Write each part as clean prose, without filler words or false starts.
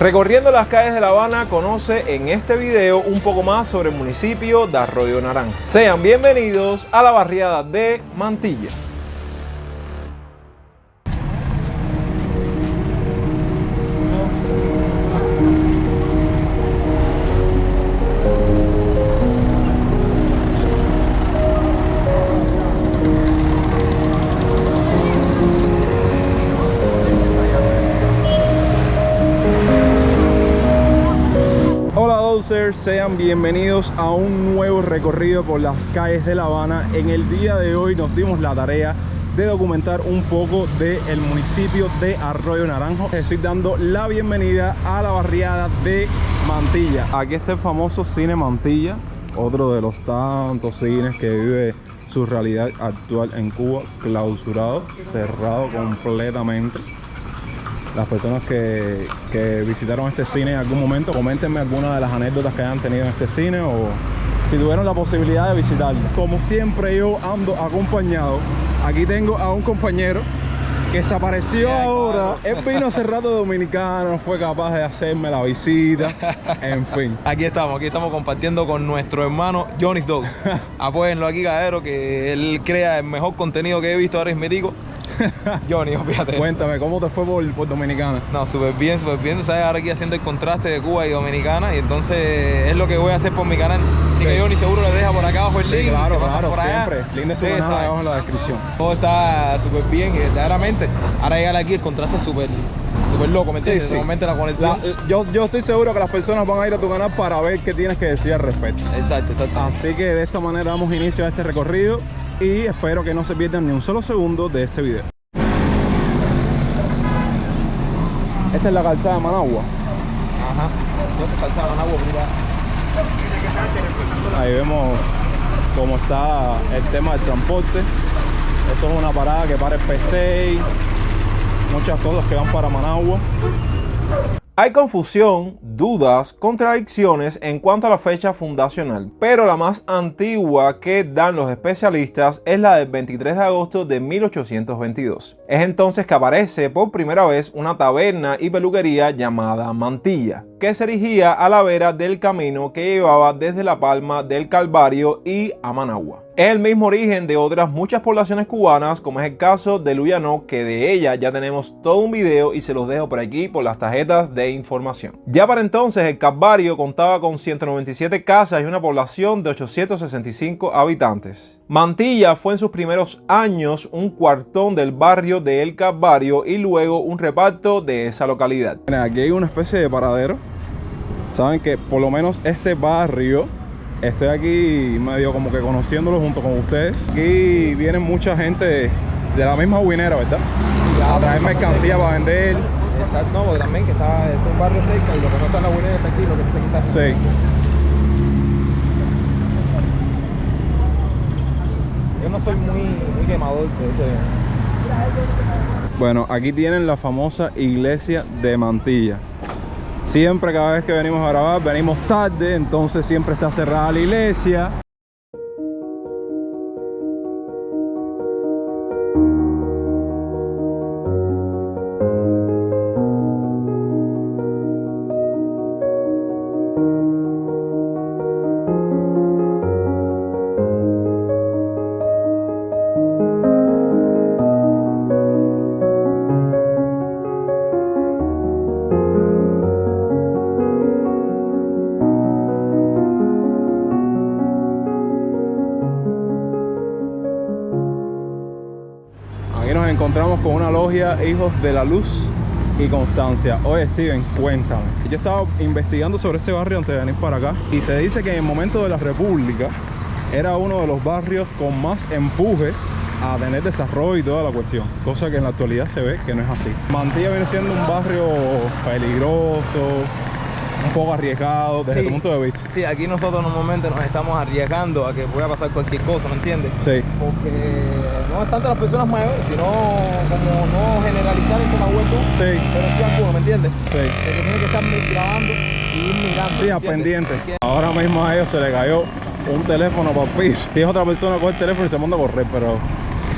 Recorriendo las calles de La Habana, conoce en este video un poco más sobre el municipio de Arroyo Naranjo. Sean bienvenidos a la barriada de Mantilla. Sean bienvenidos a un nuevo recorrido por las calles de La Habana. En el día de hoy nos dimos la tarea de documentar un poco del municipio de Arroyo Naranjo. Estoy dando la bienvenida a la barriada de Mantilla. Aquí está el famoso Cine Mantilla, otro de los tantos cines que vive su realidad actual en Cuba, clausurado, cerrado completamente. Las personas que visitaron este cine en algún momento, coméntenme algunas de las anécdotas que hayan tenido en este cine o si tuvieron la posibilidad de visitarlo. Como siempre, yo ando acompañado. Aquí tengo a un compañero que desapareció ahora. Él vino hace rato de Dominicana, no fue capaz de hacerme la visita. En fin. Aquí estamos compartiendo con nuestro hermano Johnny's Dog. Apóyenlo aquí, cadero, que él crea el mejor contenido que he visto ahora mismo. Johnny, fíjate. Cuéntame, ¿cómo te fue por Dominicana? No, súper bien, súper bien. Tú sabes, ahora aquí haciendo el contraste de Cuba y Dominicana. Y entonces es lo que voy a hacer por mi canal. Así que Johnny seguro le deja por acá abajo el link. Claro, por allá. Siempre. Link de su canal abajo en la descripción. Todo está súper bien y verdaderamente. Ahora llegar aquí el contraste es súper loco, ¿me entiendes? Sí. Normalmente la conexión. Yo estoy seguro que las personas van a ir a tu canal para ver qué tienes que decir al respecto. Exacto. Así que de esta manera damos inicio a este recorrido y espero que no se pierdan ni un solo segundo de este video. Esta es la calzada de Managua. Ajá. Esta calzada de Managua, mira. Ahí vemos cómo está el tema del transporte. Esto es una parada que para el P6. Muchas cosas que van para Managua. Hay confusión, dudas, contradicciones en cuanto a la fecha fundacional, pero la más antigua que dan los especialistas es la del 23 de agosto de 1822. Es entonces que aparece por primera vez una taberna y peluquería llamada Mantilla, que se erigía a la vera del camino que llevaba desde La Palma del Calvario y a Managua. Es el mismo origen de otras muchas poblaciones cubanas, como es el caso de Luyanó, que de ella ya tenemos todo un video y se los dejo por aquí por las tarjetas de información. Ya para entonces el Calvario contaba con 197 casas y una población de 865 habitantes. Mantilla fue en sus primeros años un cuartón del barrio de El Calvario y luego un reparto de esa localidad. Aquí hay una especie de paradero. Saben que por lo menos este barrio, estoy aquí medio como que conociéndolo junto con ustedes. Aquí viene mucha gente de la misma Guinera, ¿verdad? A traer mercancía para vender. Exacto, no, porque también que está un barrio cerca y lo que no está en la Guinera está aquí, lo que está aquí. Sí. Yo no soy muy quemador de ese. Bueno, aquí tienen la famosa iglesia de Mantilla. Siempre, cada vez que venimos a grabar, venimos tarde, entonces siempre está cerrada la iglesia. Encontramos con una logia Hijos de la Luz y Constancia. Oye, Steven, cuéntame. Yo estaba investigando sobre este barrio antes de venir para acá y se dice que en el momento de la República era uno de los barrios con más empuje a tener desarrollo y toda la cuestión, cosa que en la actualidad se ve que no es así. Mantilla viene siendo un barrio peligroso, un poco arriesgado desde tu punto de vista. Sí, aquí nosotros normalmente nos estamos arriesgando a que pueda pasar cualquier cosa, ¿me entiendes? Sí. Porque no es tanto las personas mayores, sino como no generalizar en la juventud, Sí. pero sí algunos, ¿me entiendes? Sí. Que tiene que estar grabando y ir mirando. Sí, a pendiente. Ahora mismo a ellos se le cayó un teléfono para el piso. Si es otra persona, coge el teléfono y se manda a correr, pero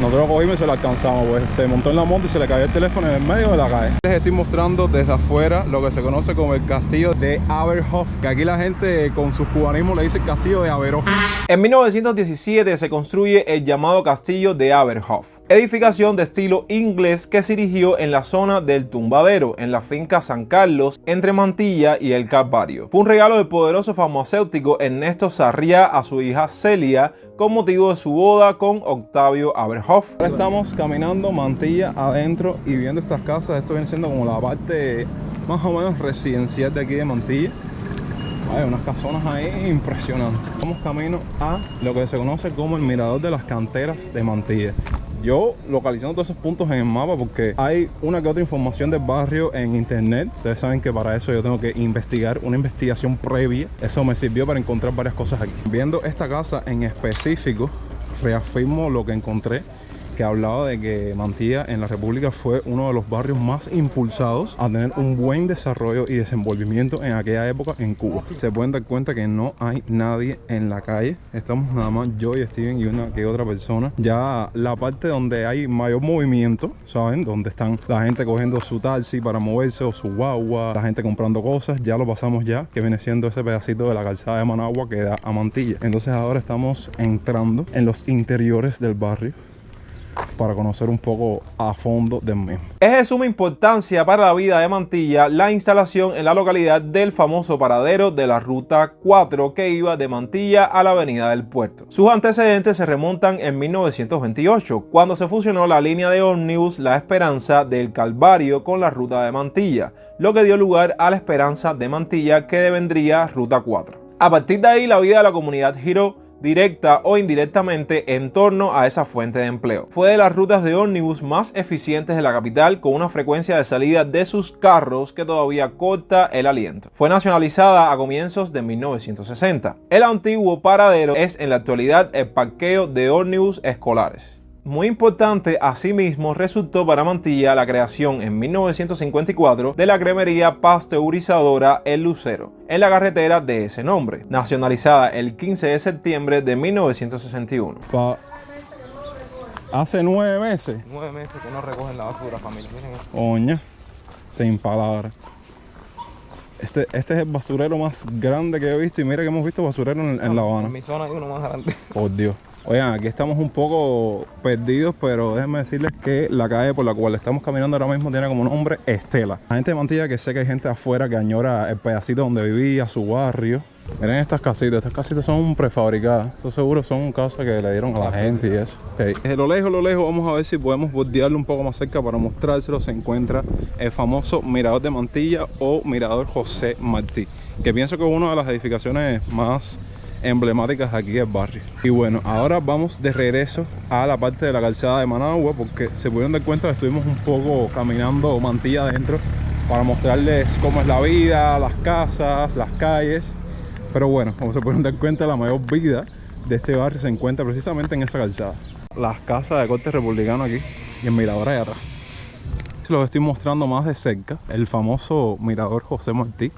Nosotros cogimos y se lo alcanzamos, pues se montó en la moto y se le cayó el teléfono en el medio de la calle. Les estoy mostrando desde afuera lo que se conoce como el castillo de Averhof, que aquí la gente con su cubanismo le dice el castillo de Averhof. En 1917 se construye el llamado castillo de Averhof, edificación de estilo inglés que se erigió en la zona del Tumbadero, en la finca San Carlos, entre Mantilla y el Calvario. Fue un regalo del poderoso farmacéutico Ernesto Sarriá a su hija Celia con motivo de su boda con Octavio Averhof. Ahora estamos caminando Mantilla adentro y viendo estas casas. Esto viene siendo como la parte más o menos residencial de aquí de Mantilla. Hay unas casonas ahí impresionantes. Estamos camino a lo que se conoce como el Mirador de las Canteras de Mantilla. Yo localizando todos esos puntos en el mapa porque hay una que otra información del barrio en internet. Ustedes saben que para eso yo tengo que investigar, una investigación previa. Eso me sirvió para encontrar varias cosas aquí. Viendo esta casa en específico, reafirmo lo que encontré, que hablaba de que Mantilla en la República fue uno de los barrios más impulsados a tener un buen desarrollo y desenvolvimiento en aquella época en Cuba. Se pueden dar cuenta que no hay nadie en la calle. Estamos nada más yo y Steven y una que otra persona. Ya la parte donde hay mayor movimiento, ¿saben? Donde están la gente cogiendo su taxi para moverse o su guagua, la gente comprando cosas, ya lo pasamos ya, que viene siendo ese pedacito de la calzada de Managua que da a Mantilla. Entonces ahora estamos entrando en los interiores del barrio para conocer un poco a fondo del mismo. Es de suma importancia para la vida de Mantilla la instalación en la localidad del famoso paradero de la Ruta 4 que iba de Mantilla a la Avenida del Puerto. Sus antecedentes se remontan en 1928, cuando se fusionó la línea de ómnibus La Esperanza del Calvario con la Ruta de Mantilla, lo que dio lugar a la Esperanza de Mantilla, que devendría Ruta 4. A partir de ahí, la vida de la comunidad giró directa o indirectamente en torno a esa fuente de empleo. Fue de las rutas de ómnibus más eficientes de la capital, con una frecuencia de salida de sus carros que todavía corta el aliento. Fue nacionalizada a comienzos de 1960. El antiguo paradero es en la actualidad el parqueo de ómnibus escolares. Muy importante, asimismo, resultó para Mantilla la creación en 1954 de la cremería pasteurizadora El Lucero, en la carretera de ese nombre, nacionalizada el 15 de septiembre de 1961. Hace 9 meses. 9 meses que no recogen la basura, familia. Miren esto. Oña, sin palabras. Este es el basurero más grande que he visto, y mira que hemos visto basurero en La Habana. En mi zona hay uno más grande. Por Dios. Oigan, aquí estamos un poco perdidos, pero déjenme decirles que la calle por la cual estamos caminando ahora mismo tiene como nombre Estela. La gente de Mantilla, que sé que hay gente afuera que añora el pedacito donde vivía, su barrio. Miren estas casitas son prefabricadas. Eso seguro son casas que le dieron a la gente y eso. Okay. Desde lo lejos, vamos a ver si podemos bordearlo un poco más cerca para mostrárselo. Se encuentra el famoso Mirador de Mantilla o Mirador José Martí, que pienso que es una de las edificaciones más emblemáticas aquí del barrio. Y bueno, ahora vamos de regreso a la parte de la calzada de Managua, porque se pudieron dar cuenta que estuvimos un poco caminando Mantilla adentro para mostrarles cómo es la vida, las casas, las calles. Pero bueno, como se pudieron dar cuenta, la mayor vida de este barrio se encuentra precisamente en esa calzada. Las casas de corte republicano aquí y el mirador allá atrás. Los estoy mostrando más de cerca, el famoso Mirador José Martí,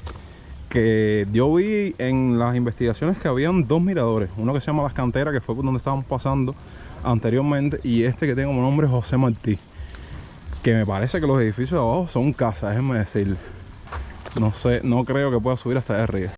que yo vi en las investigaciones que habían dos miradores, uno que se llama Las Canteras, que fue por donde estábamos pasando anteriormente, y este que tiene como nombre José Martí, que me parece que los edificios de abajo son casas, déjenme decirle. No sé, no creo que pueda subir hasta allá arriba.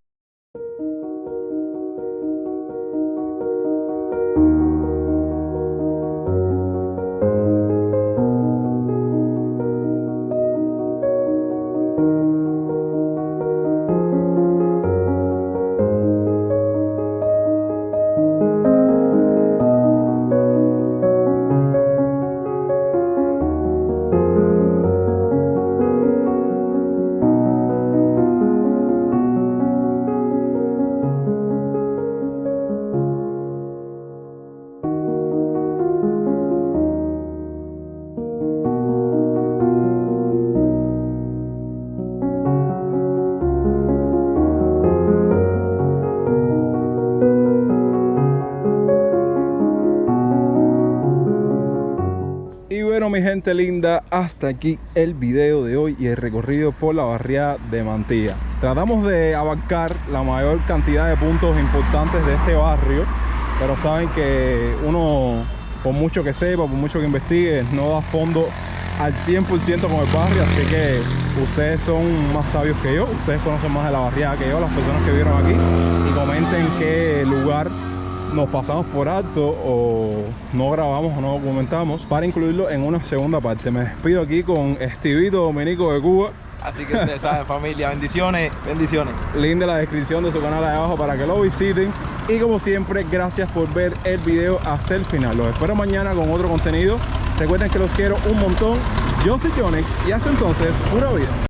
Bueno, mi gente linda, hasta aquí el video de hoy y el recorrido por la barriada de Mantilla. Tratamos de abarcar la mayor cantidad de puntos importantes de este barrio, pero saben que uno por mucho que sepa, por mucho que investigue, no da fondo al 100% con el barrio, así que ustedes son más sabios que yo, ustedes conocen más de la barriada que yo, las personas que vivieron aquí, y comenten qué lugar nos pasamos por alto o no grabamos o no documentamos para incluirlo en una segunda parte. Me despido aquí con Estivito Dominico de Cuba. Así que ustedes saben, familia, bendiciones, bendiciones. Link de la descripción de su canal ahí abajo para que lo visiten. Y como siempre, gracias por ver el video hasta el final. Los espero mañana con otro contenido. Recuerden que los quiero un montón. Yo soy Jonix y hasta entonces, pura vida.